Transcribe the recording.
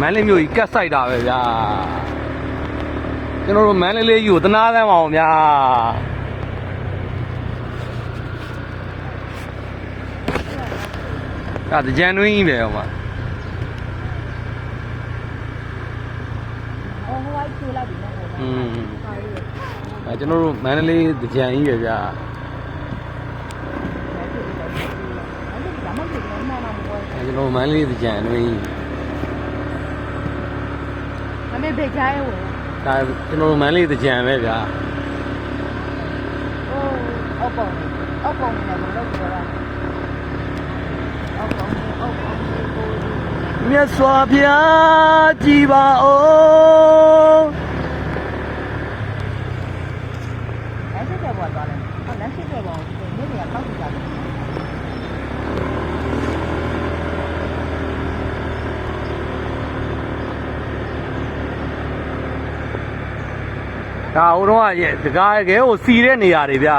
မန်းလေးမျိုးကြီးကတ်ဆိုင်တာပဲဗျာကျွန်တော်တို့မန်းလေးလေးကြီးကိုသနာသမ်းပါအောင်ဗျာဒါတကြံတွင်းကြီးပဲဟိုမှာကျွန်တော်တို့မန္တလေးတကြံကြီးပဲဗျာကျွန်တော်မန္တလေးတကြံတွင်းမမေဘေချာရဲ့ဝင်ဒါကျွန်တော်မန္တလေးတကြံပဲဗျာအောက်ပေါင်းနဲ့ဘယ်လိုပြောလဲအောက်ပေါင်းမြတ်စွာဘုရားကြည်ပါဦးလမ်းရှိတဲ့ဘွားသွားတယ်လမ်းရှိတဲ့ဘွားကိုနေ့တွေကတောက်ကြတယ်ဒါဟိုတော့တကားကဲကိုစီတဲ့နေရာတွေဗျာ